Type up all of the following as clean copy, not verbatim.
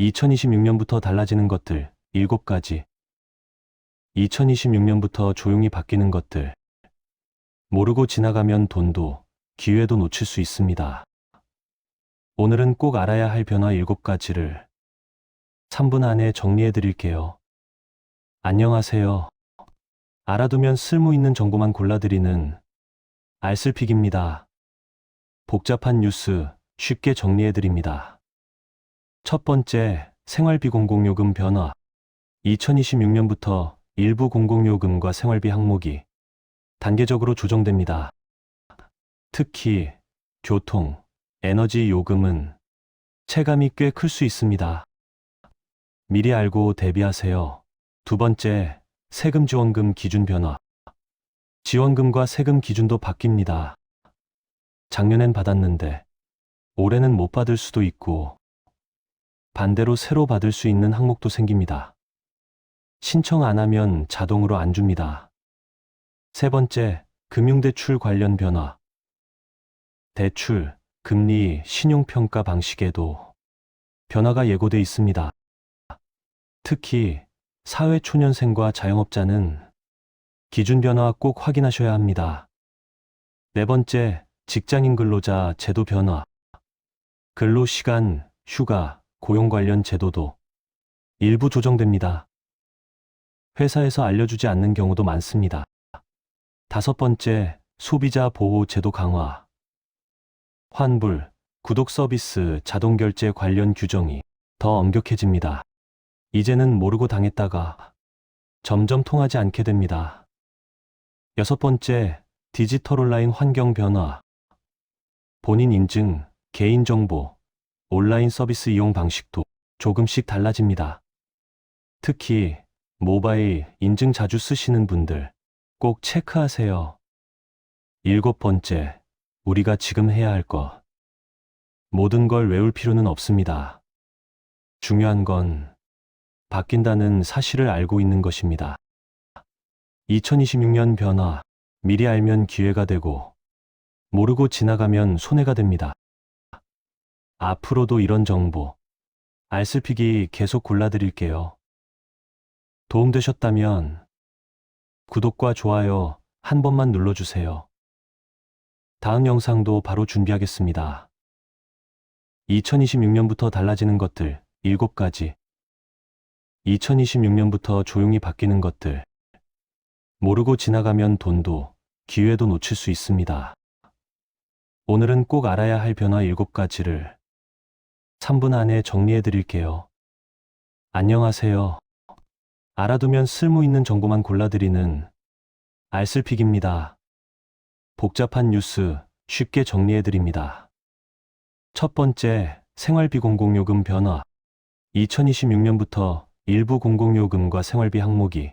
2026년부터 달라지는 것들 7가지. 2026년부터 조용히 바뀌는 것들. 모르고 지나가면 돈도, 기회도 놓칠 수 있습니다. 오늘은 꼭 알아야 할 변화 7가지를 3분 안에 정리해 드릴게요. 안녕하세요. 알아두면 쓸모 있는 정보만 골라드리는 알쓸픽입니다. 복잡한 뉴스 쉽게 정리해 드립니다. 첫 번째, 생활비 공공요금 변화. 2026년부터 일부 공공요금과 생활비 항목이 단계적으로 조정됩니다. 특히 교통, 에너지 요금은 체감이 꽤 클 수 있습니다. 미리 알고 대비하세요. 두 번째, 세금 지원금 기준 변화. 지원금과 세금 기준도 바뀝니다. 작년엔 받았는데 올해는 못 받을 수도 있고 반대로 새로 받을 수 있는 항목도 생깁니다. 신청 안 하면 자동으로 안 줍니다. 세 번째, 금융대출 관련 변화. 대출, 금리, 신용평가 방식에도 변화가 예고돼 있습니다. 특히 사회초년생과 자영업자는 기준 변화 꼭 확인하셔야 합니다. 네 번째, 직장인 근로자 제도 변화. 근로시간, 휴가, 고용 관련 제도도 일부 조정됩니다. 회사에서 알려주지 않는 경우도 많습니다. 다섯 번째, 소비자 보호 제도 강화. 환불, 구독 서비스, 자동 결제 관련 규정이 더 엄격해집니다. 이제는 모르고 당했다가 점점 통하지 않게 됩니다. 여섯 번째, 디지털 온라인 환경 변화. 본인 인증, 개인정보, 온라인 서비스 이용 방식도 조금씩 달라집니다. 특히 모바일 인증 자주 쓰시는 분들 꼭 체크하세요. 일곱 번째, 우리가 지금 해야 할 것. 모든 걸 외울 필요는 없습니다. 중요한 건 바뀐다는 사실을 알고 있는 것입니다. 2026년 변화, 미리 알면 기회가 되고 모르고 지나가면 손해가 됩니다. 앞으로도 이런 정보, 알쓸픽이 계속 골라드릴게요. 도움되셨다면 구독과 좋아요 한 번만 눌러주세요. 다음 영상도 바로 준비하겠습니다. 2026년부터 달라지는 것들 7가지. 2026년부터 조용히 바뀌는 것들. 모르고 지나가면 돈도, 기회도 놓칠 수 있습니다. 오늘은 꼭 알아야 할 변화 7가지를 3분 안에 정리해 드릴게요. 안녕하세요. 알아두면 쓸모 있는 정보만 골라드리는 알쓸픽입니다. 복잡한 뉴스 쉽게 정리해 드립니다. 첫 번째, 생활비 공공요금 변화. 2026년부터 일부 공공요금과 생활비 항목이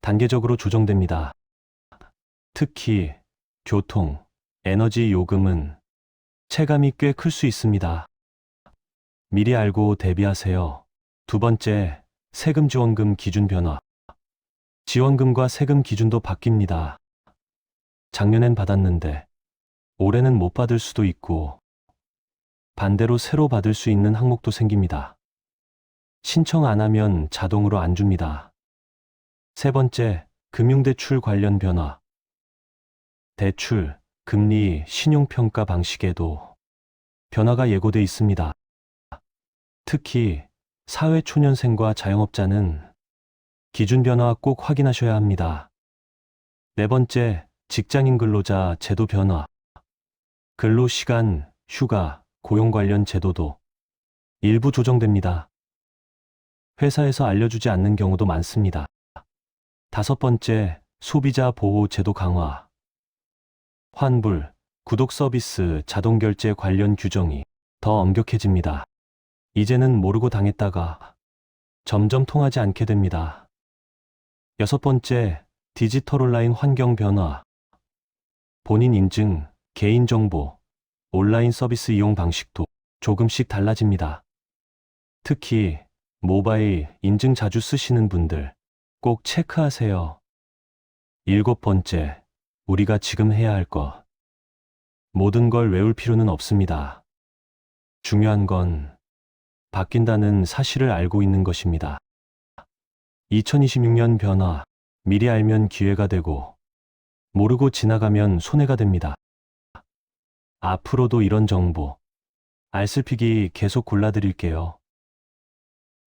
단계적으로 조정됩니다. 특히 교통, 에너지 요금은 체감이 꽤 클 수 있습니다. 미리 알고 대비하세요. 두 번째, 세금 지원금 기준 변화. 지원금과 세금 기준도 바뀝니다. 작년엔 받았는데 올해는 못 받을 수도 있고 반대로 새로 받을 수 있는 항목도 생깁니다. 신청 안 하면 자동으로 안 줍니다. 세 번째, 금융대출 관련 변화. 대출, 금리, 신용평가 방식에도 변화가 예고돼 있습니다. 특히 사회초년생과 자영업자는 기준 변화 꼭 확인하셔야 합니다. 네 번째, 직장인 근로자 제도 변화. 근로시간, 휴가, 고용 관련 제도도 일부 조정됩니다. 회사에서 알려주지 않는 경우도 많습니다. 다섯 번째, 소비자 보호 제도 강화. 환불, 구독 서비스, 자동 결제 관련 규정이 더 엄격해집니다. 이제는 모르고 당했다가 점점 통하지 않게 됩니다. 여섯 번째, 디지털 온라인 환경 변화. 본인 인증, 개인정보, 온라인 서비스 이용 방식도 조금씩 달라집니다. 특히 모바일 인증 자주 쓰시는 분들 꼭 체크하세요. 일곱 번째, 우리가 지금 해야 할 것. 모든 걸 외울 필요는 없습니다. 중요한 건 바뀐다는 사실을 알고 있는 것입니다. 2026년 변화, 미리 알면 기회가 되고, 모르고 지나가면 손해가 됩니다. 앞으로도 이런 정보, 알쓸피기 계속 골라드릴게요.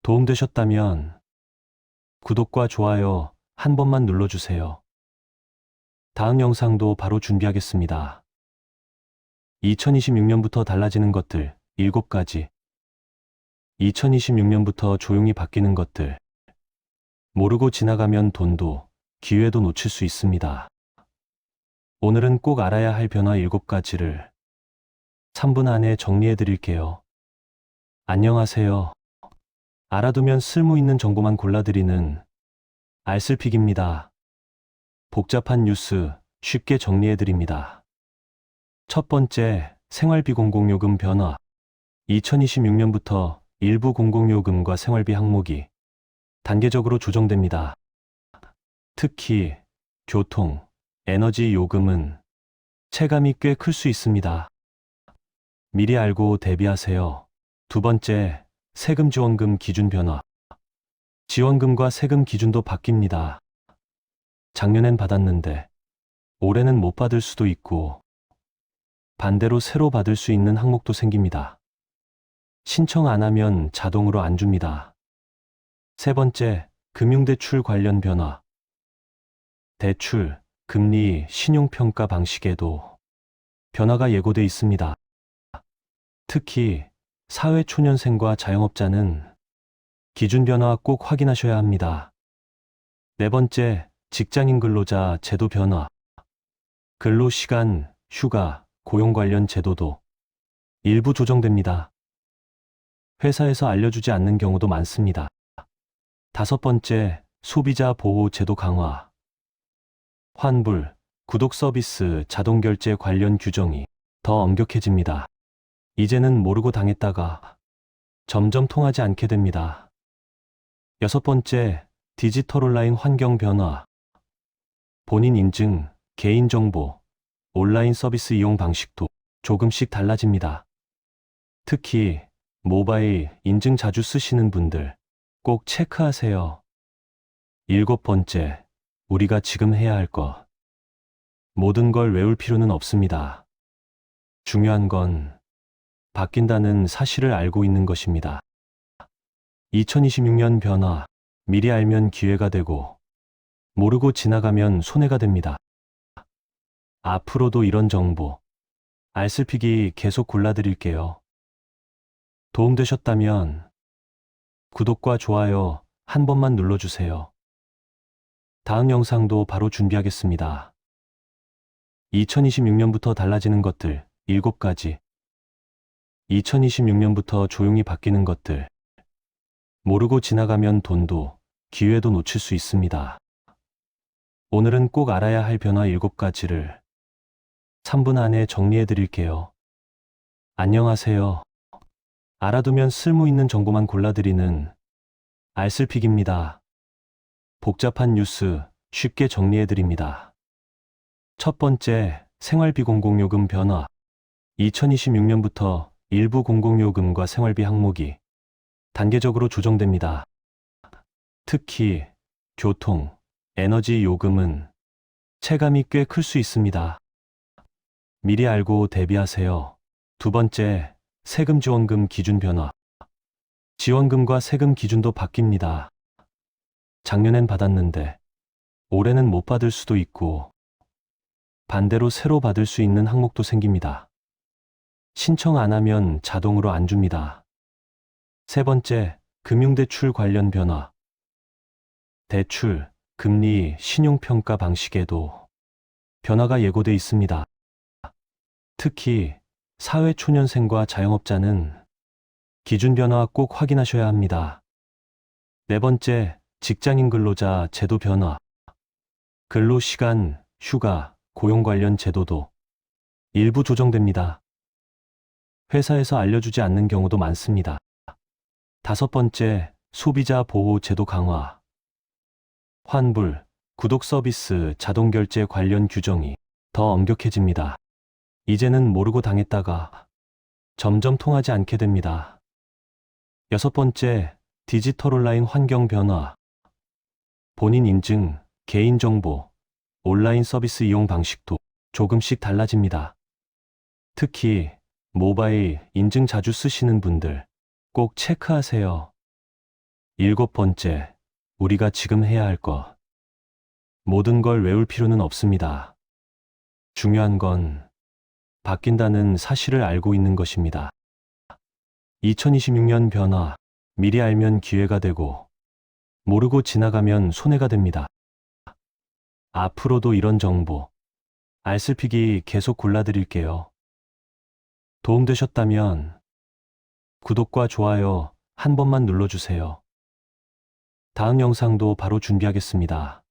도움되셨다면 구독과 좋아요 한 번만 눌러주세요. 다음 영상도 바로 준비하겠습니다. 2026년부터 달라지는 것들 7가지. 2026년부터 조용히 바뀌는 것들. 모르고 지나가면 돈도, 기회도 놓칠 수 있습니다. 오늘은 꼭 알아야 할 변화 7가지를 3분 안에 정리해 드릴게요. 안녕하세요. 알아두면 쓸모 있는 정보만 골라드리는 알쓸픽입니다. 복잡한 뉴스 쉽게 정리해 드립니다. 첫 번째, 생활비 공공요금 변화. 2026년부터 일부 공공요금과 생활비 항목이 단계적으로 조정됩니다. 특히 교통, 에너지 요금은 체감이 꽤 클 수 있습니다. 미리 알고 대비하세요. 두 번째, 세금 지원금 기준 변화. 지원금과 세금 기준도 바뀝니다. 작년엔 받았는데 올해는 못 받을 수도 있고, 반대로 새로 받을 수 있는 항목도 생깁니다. 신청 안 하면 자동으로 안 줍니다. 세 번째, 금융대출 관련 변화. 대출, 금리, 신용평가 방식에도 변화가 예고돼 있습니다. 특히 사회초년생과 자영업자는 기준 변화 꼭 확인하셔야 합니다. 네 번째, 직장인 근로자 제도 변화. 근로시간, 휴가, 고용 관련 제도도 일부 조정됩니다. 회사에서 알려주지 않는 경우도 많습니다. 다섯 번째, 소비자 보호 제도 강화. 환불, 구독 서비스, 자동 결제 관련 규정이 더 엄격해집니다. 이제는 모르고 당했다가 점점 통하지 않게 됩니다. 여섯 번째, 디지털 온라인 환경 변화. 본인 인증, 개인정보, 온라인 서비스 이용 방식도 조금씩 달라집니다. 특히 모바일 인증 자주 쓰시는 분들 꼭 체크하세요. 일곱 번째, 우리가 지금 해야 할 것. 모든 걸 외울 필요는 없습니다. 중요한 건 바뀐다는 사실을 알고 있는 것입니다. 2026년 변화, 미리 알면 기회가 되고, 모르고 지나가면 손해가 됩니다. 앞으로도 이런 정보, 알쓸피기 계속 골라드릴게요. 도움되셨다면 구독과 좋아요 한 번만 눌러주세요. 다음 영상도 바로 준비하겠습니다. 2026년부터 달라지는 것들 7가지. 2026년부터 조용히 바뀌는 것들. 모르고 지나가면 돈도, 기회도 놓칠 수 있습니다. 오늘은 꼭 알아야 할 변화 7가지를 3분 안에 정리해 드릴게요. 안녕하세요. 알아두면 쓸모 있는 정보만 골라드리는 알쓸픽입니다. 복잡한 뉴스 쉽게 정리해 드립니다. 첫 번째, 생활비 공공요금 변화. 2026년부터 일부 공공요금과 생활비 항목이 단계적으로 조정됩니다. 특히 교통, 에너지 요금은 체감이 꽤 클 수 있습니다. 미리 알고 대비하세요. 두 번째, 세금 지원금 기준 변화. 지원금과 세금 기준도 바뀝니다. 작년엔 받았는데 올해는 못 받을 수도 있고, 반대로 새로 받을 수 있는 항목도 생깁니다. 신청 안 하면 자동으로 안 줍니다. 세 번째, 금융대출 관련 변화. 대출, 금리, 신용평가 방식에도 변화가 예고돼 있습니다. 특히 사회초년생과 자영업자는 기준 변화 꼭 확인하셔야 합니다. 네 번째, 직장인 근로자 제도 변화. 근로시간, 휴가, 고용 관련 제도도 일부 조정됩니다. 회사에서 알려주지 않는 경우도 많습니다. 다섯 번째, 소비자 보호 제도 강화. 환불, 구독 서비스, 자동 결제 관련 규정이 더 엄격해집니다. 이제는 모르고 당했다가 점점 통하지 않게 됩니다. 6번째, 디지털 온라인 환경 변화. 본인 인증, 개인정보, 온라인 서비스 이용 방식도 조금씩 달라집니다. 특히 모바일 인증 자주 쓰시는 분들 꼭 체크하세요. 7번째, 우리가 지금 해야 할 것. 모든 걸 외울 필요는 없습니다. 중요한 건 바뀐다는 사실을 알고 있는 것입니다. 2026년 변화, 미리 알면 기회가 되고, 모르고 지나가면 손해가 됩니다. 앞으로도 이런 정보, 알쓸피기 계속 골라드릴게요. 도움되셨다면 구독과 좋아요 한 번만 눌러주세요. 다음 영상도 바로 준비하겠습니다.